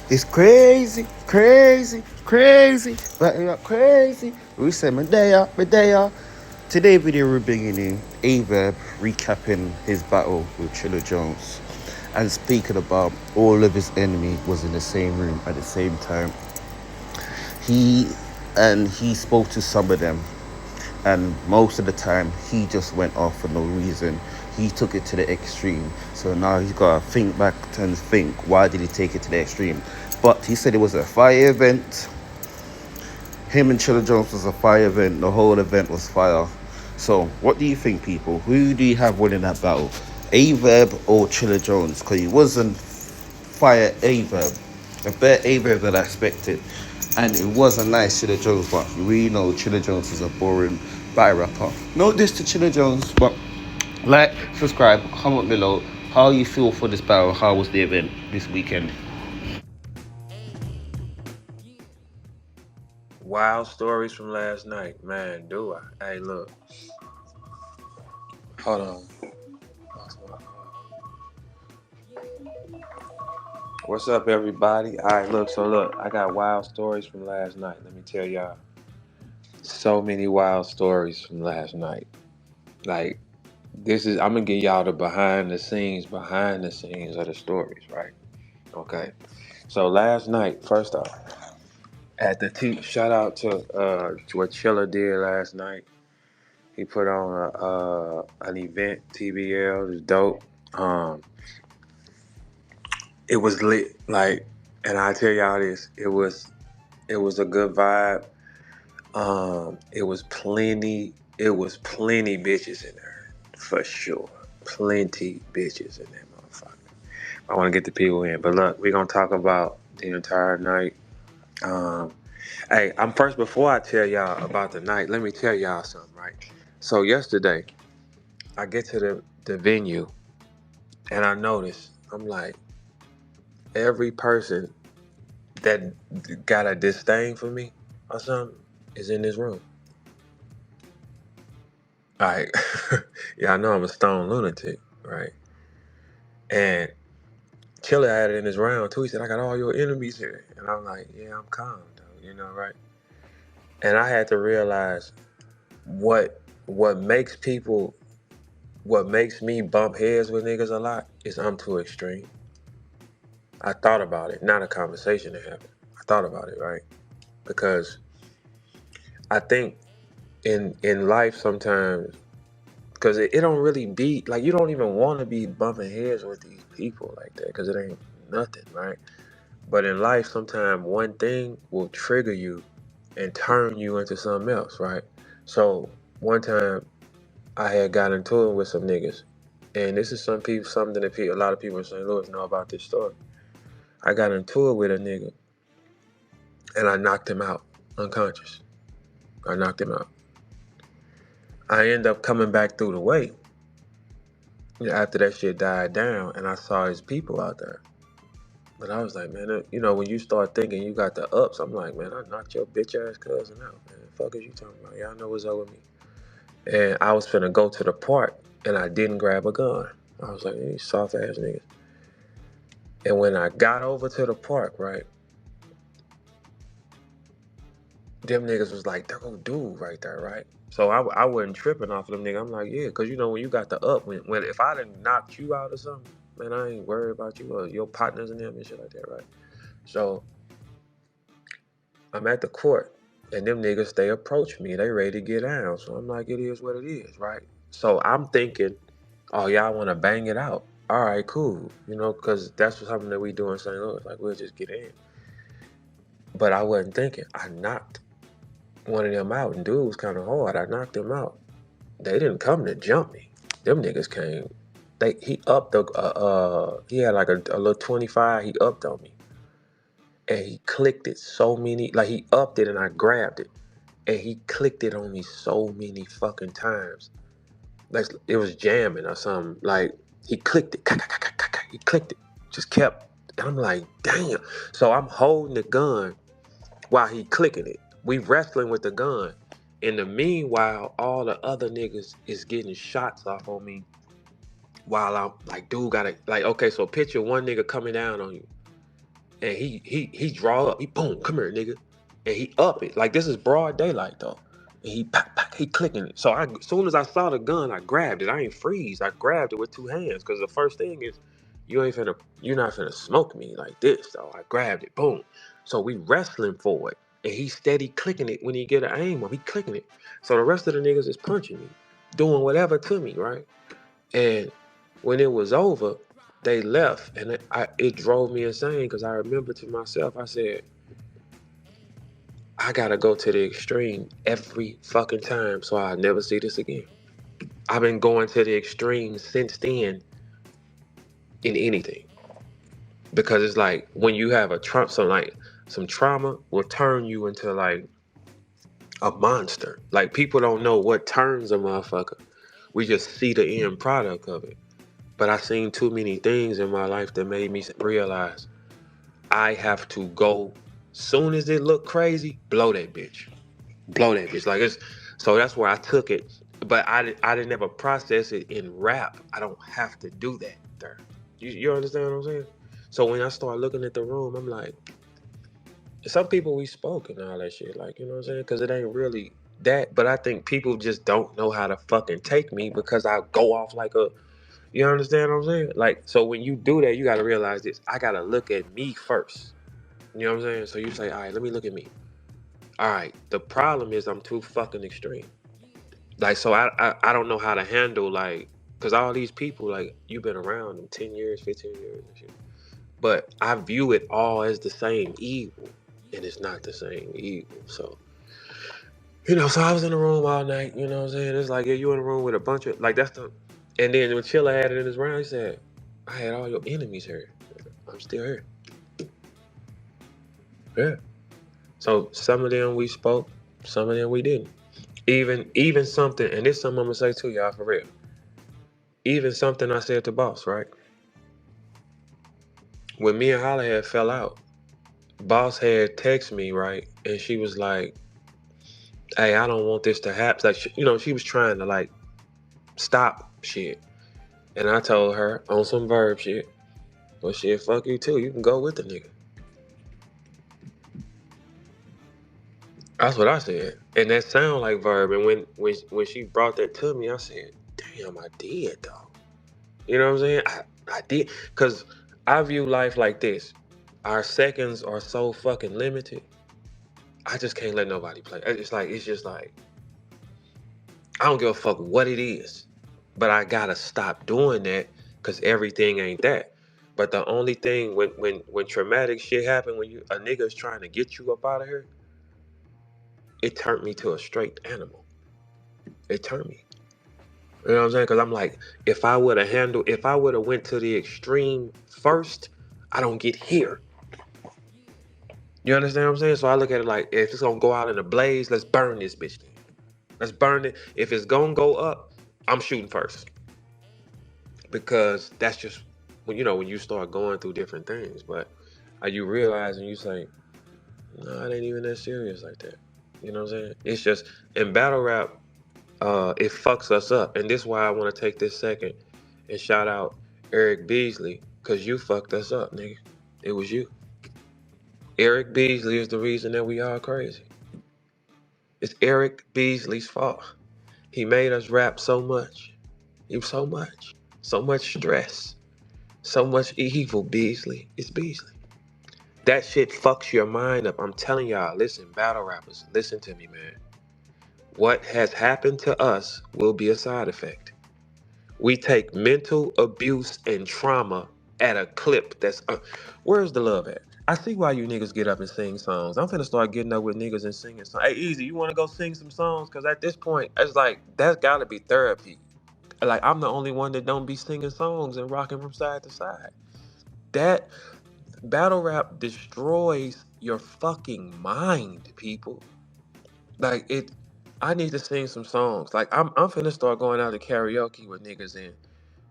It's crazy, crazy, crazy, but not crazy. We say Medea, Medea. Today video we're bringing in Verb recapping his battle with Chilla Jones and speaking about all of his enemy was in the same room at the same time. He spoke to some of them, and most of the time he just went off for no reason. He took it to the extreme, so now he's got to think back and think, why did he take it to the extreme? But he said it was a fire event. Him and Chilla Jones was a fire event. The whole event was fire. So what do you think, people? Who do you have winning that battle, Verb or Chilla Jones? Because he wasn't fire Verb, a better Verb than I expected. And it was a nice Chilla Jones, but we know Chilla Jones is a boring battle rapper. No diss to Chilla Jones, but like, subscribe, comment below how you feel for this battle. How was the event this weekend? Wild stories from last night, man. Do I? Hey, look. Hold on. What's up, everybody? All right, look. So look, I got wild stories from last night. Let me tell y'all. So many wild stories from last night. Like, I'm gonna give y'all the behind the scenes of the stories, right? Okay. So last night, first off, at the shout out to what Chilla did last night. He put on an event, TBL. It was dope. It was lit. Like, and I tell y'all this, it was a good vibe. It was plenty bitches in there for sure. Plenty bitches in that motherfucker. I want to get the people in, but look, we're gonna talk about the entire night. Um, hey, I'm first before I tell y'all about the night. Let me tell y'all something, right? So yesterday, I get to the venue and I notice I'm like, every person that got a disdain for me or something is in this room. Like, yeah, I know I'm a stone lunatic, right? And Chilla had it in his round too. He said, I got all your enemies here. And I'm like, yeah, I'm calm though, right? And I had to realize what makes people, what makes me bump heads with niggas a lot is I'm too extreme. I thought about it, not a conversation that happened. I thought about it, right? Because I think in life sometimes, because it don't really be like, you don't even want to be bumping heads with these people like that, because it ain't nothing, right? But in life sometimes one thing will trigger you and turn you into something else, right? So one time I had got into it with some niggas, and this is something that a lot of people in St. Louis know about this story. I got into it with a nigga and I knocked him out unconscious. I knocked him out. I end up coming back through the way after that shit died down, and I saw his people out there. But I was like, man, when you start thinking you got the ups, I'm like, man, I knocked your bitch ass cousin out, man. The fuck is you talking about? Y'all know what's up with me. And I was finna go to the park, and I didn't grab a gun. I was like, these soft ass niggas. And when I got over to the park, right, them niggas was like, there go dude right there, right? So I wasn't tripping off of them niggas. I'm like, yeah, because when you got the up, when if I done knocked you out or something, man, I ain't worried about you or your partners and them and shit like that, right? So I'm at the court, and them niggas, they approach me. They ready to get down. So I'm like, it is what it is, right? So I'm thinking, oh, y'all want to bang it out. All right, cool. Because that's something that we do in St. Louis. Like, we'll just get in. But I wasn't thinking. I knocked one of them out, and dude was kind of hard. I knocked him out. They didn't come to jump me. Them niggas came. He upped he had like a little 25. He upped on me, and he clicked it so many. Like, he upped it, and I grabbed it, and he clicked it on me so many fucking times. Like, it was jamming or something. Like, he clicked it. He clicked it. Just kept. And I'm like, damn. So I'm holding the gun while he clicking it. We wrestling with the gun. In the meanwhile, all the other niggas is getting shots off on me while I'm like, dude, gotta, like, okay, so picture one nigga coming down on you, and he draw up. He boom, come here, nigga, and he up it like this is broad daylight though. And he pack, pack, he clicking it. So as soon as I saw the gun, I grabbed it. I ain't freeze. I grabbed it with two hands because the first thing is you're not finna smoke me like this though. I grabbed it, boom. So we wrestling for it, and he steady clicking it when he get an aim up. He clicking it. So the rest of the niggas is punching me, doing whatever to me, right? And when it was over, they left, and it drove me insane because I remember to myself, I said, I gotta go to the extreme every fucking time so I'll never see this again. I've been going to the extreme since then in anything because it's like when you have some trauma will turn you into like a monster. Like people don't know what turns a motherfucker. We just see the end product of it. But I seen too many things in my life that made me realize I have to go. Soon as it look crazy, blow that bitch. Blow that bitch. Like it's so that's where I took it. But I didn't ever process it in rap. I don't have to do that there. You understand what I'm saying? So when I start looking at the room, I'm like, some people we spoke and all that shit, like, you know what I'm saying? Because it ain't really that. But I think people just don't know how to fucking take me because I go off like a, you understand what I'm saying? Like, so when you do that, you got to realize this. I got to look at me first. You know what I'm saying? So you say, all right, let me look at me. All right, the problem is I'm too fucking extreme. Like, so I don't know how to handle, like, because all these people, like, you've been around them 10 years, 15 years and shit. But I view it all as the same evil, and it's not the same evil. So, you know, so I was in the room all night, you know what I'm saying? It's like, yeah, you in the room with a bunch of, like, that's the, and then when Chilla had it in his round, he said, I had all your enemies here. I'm still here. Yeah. So some of them we spoke, some of them we didn't. Even something, and this something I'm gonna say to y'all for real. Even something I said to Boss, right? When me and Holly had fell out, Boss had text me, right? And she was like, hey, I don't want this to happen. Like, you know, she was trying to like stop shit. And I told her on some Verb shit, well shit, fuck you too. You can go with the nigga. That's what I said. And that sound like Verb. And when she brought that to me, I said, damn, I did though. You know what I'm saying? I did. Cause I view life like this. Our seconds are so fucking limited. I just can't let nobody play. It's just like, I don't give a fuck what it is. But I gotta stop doing that because everything ain't that. But the only thing when traumatic shit happen, when a nigga's trying to get you up out of here, it turned me to a straight animal. It turned me. You know what I'm saying? Because I'm like, if I would have went to the extreme first, I don't get here. You understand what I'm saying? So I look at it like, if it's gonna go out in a blaze, let's burn this bitch then. Let's burn it. If it's gonna go up, I'm shooting first. Because that's just when when you start going through different things. But you realize and you say, no, it ain't even that serious like that. You know what I'm saying? It's just in battle rap, it fucks us up. And this is why I want to take this second and shout out Eric Beasley, because you fucked us up, nigga. It was you. Eric Beasley is the reason that we all crazy. It's Eric Beasley's fault. He made us rap so much. So much stress. So much evil, Beasley. It's Beasley. That shit fucks your mind up. I'm telling y'all, listen, battle rappers, listen to me, man. What has happened to us will be a side effect. We take mental abuse and trauma at a clip that's... where's the love at? I see why you niggas get up and sing songs. I'm finna start getting up with niggas and singing songs. Hey, Easy, you wanna go sing some songs? Because at this point, it's like, that's gotta be therapy. Like, I'm the only one that don't be singing songs and rocking from side to side. That battle rap destroys your fucking mind, people. Like, I need to sing some songs. Like, I'm finna start going out to karaoke with niggas and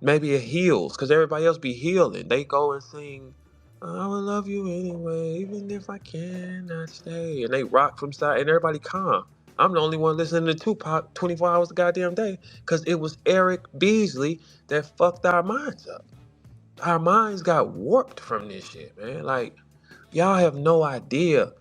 maybe it heals, because everybody else be healing. They go and sing, I will love you anyway, even if I cannot stay. And they rock from side, and everybody calm. I'm the only one listening to Tupac 24 hours a goddamn day, because it was Eric Beasley that fucked our minds up. Our minds got warped from this shit, man. Like, Y'all have no idea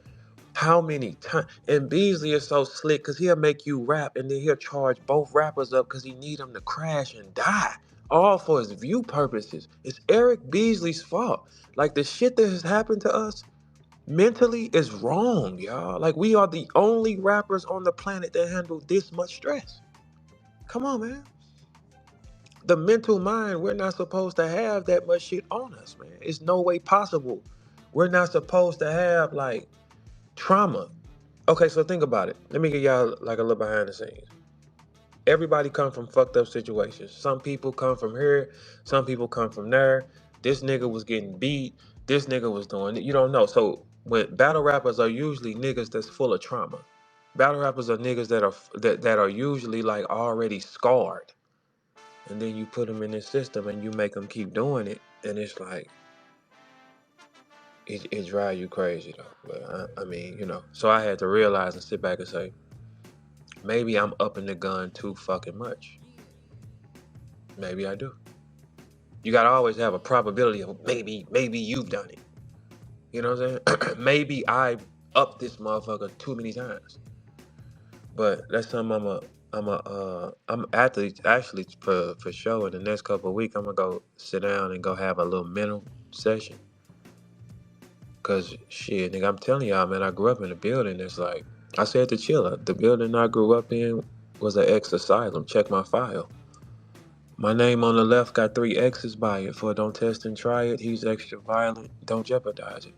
how many times. And Beasley is so slick because he'll make you rap and then he'll charge both rappers up because he need them to crash and die. All for his view purposes. It's Eric Beasley's fault. Like the shit that has happened to us mentally is wrong, y'all. Like we are the only rappers on the planet that handle this much stress. Come on, man. The mental mind, we're not supposed to have that much shit on us, man. It's no way possible. We're not supposed to have like trauma. Okay, so think about it. Let me give y'all like a little behind the scenes. Everybody come from fucked up situations. Some people come from here, some people come from there. This nigga was getting beat. This nigga was doing it. You don't know. So when battle rappers are usually niggas that's full of trauma. Battle rappers are niggas that are usually like already scarred. And then you put them in this system and you make them keep doing it, and it's like it drives you crazy though. But I mean, you know. So I had to realize and sit back and say, maybe I'm upping the gun too fucking much. Maybe I do. You gotta always have a probability of maybe you've done it. You know what I'm saying? Maybe I upped this motherfucker too many times. But that's something I'm actually for sure in the next couple of weeks I'm gonna go sit down and go have a little mental session. Cause shit, nigga, I'm telling y'all, man, I grew up in a building that's like, I said to Chilla, the building I grew up in was an ex-asylum. Check my file. My name on the left got 3 X's by it for don't test and try it. He's extra violent. Don't jeopardize it.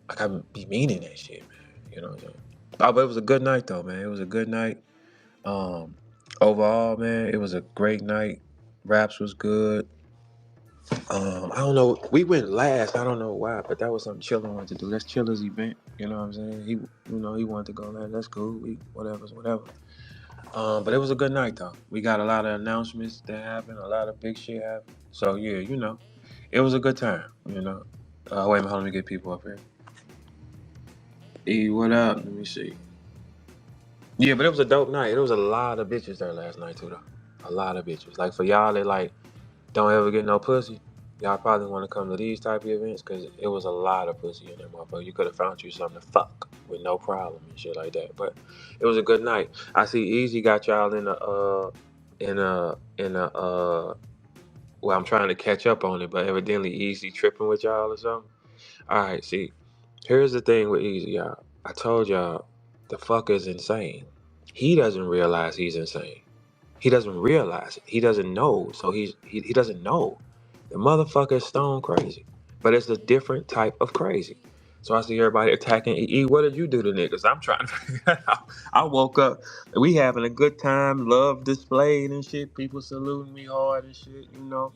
Like I be meaning that shit, man. You know what I'm saying? Oh, but it was a good night though, man. It was a good night. Overall, man, it was a great night. Raps was good. I don't know. We went last. I don't know why, but that was something Chilla wanted to do. That's Chilla's event. You know what I'm saying? He wanted to go last. That's cool. Whatever. But it was a good night though. We got a lot of announcements that happened. A lot of big shit happened. So yeah, you know, it was a good time. You know. Wait a minute. Let me get people up here. E, what up? Let me see. Yeah, but it was a dope night. There was a lot of bitches there last night too, though. A lot of bitches. Like for y'all that like don't ever get no pussy, y'all probably want to come to these type of events because it was a lot of pussy in there, motherfucker. You could have found you something to fuck with no problem and shit like that. But it was a good night. I see Easy got y'all well, I'm trying to catch up on it, but evidently Easy tripping with y'all or something. All right, see, here's the thing with Easy, y'all. I told y'all the fuck is insane. He doesn't realize he's insane. He doesn't realize it. He doesn't know. So he doesn't know. The motherfucker is stone crazy. But it's a different type of crazy. So I see everybody attacking E. What did you do to niggas? I'm trying to figure it out. I woke up, we having a good time, love displayed and shit. People saluting me hard and shit, you know.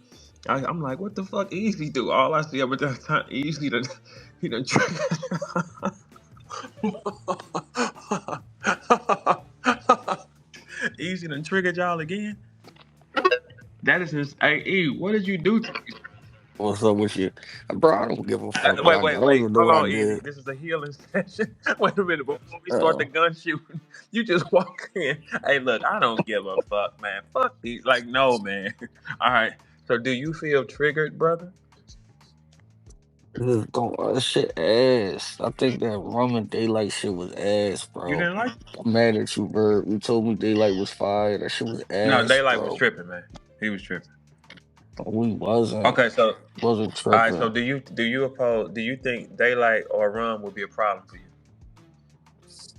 I'm like, what the fuck Easy do? All I see every time Easy done, he done Easy done triggered y'all again? That is his. Hey, E, what did you do to me? What's up with you? Bro, I don't give a fuck what I did. I don't Wait. even know Hold what I on, Easy. did. This is a healing session. Wait a minute. Before we start the Uh, gun shooting, you just walk in. Hey, look, I don't give a fuck, man. Fuck these. Like, no, man. All right. So, do you feel triggered, brother? just don't, shit ass. I think that rum and daylight shit was ass, You bro. didn't like it? I'm mad at you, Verb. You told me daylight was fire. That shit was No, ass, Daylight was bro. tripping, man. He was tripping. We wasn't. Okay, so Wasn't all right. So, tripping. do you think Daylight or Rum would be a problem for you?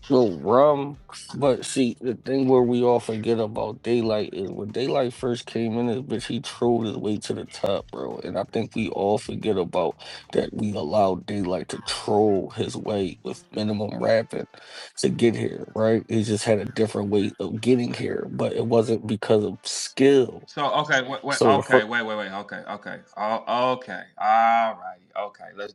So rum, but see, the thing where we all forget about Daylight is when Daylight first came in, this bitch, he trolled his way to the top, bro. And I think we all forget about that. We allowed Daylight to troll his way with minimum rapping to get here, right? He just had a different way of getting here, but it wasn't because of skill. So okay, So the first. wait. Okay. Oh, okay. All righty. Okay. Let's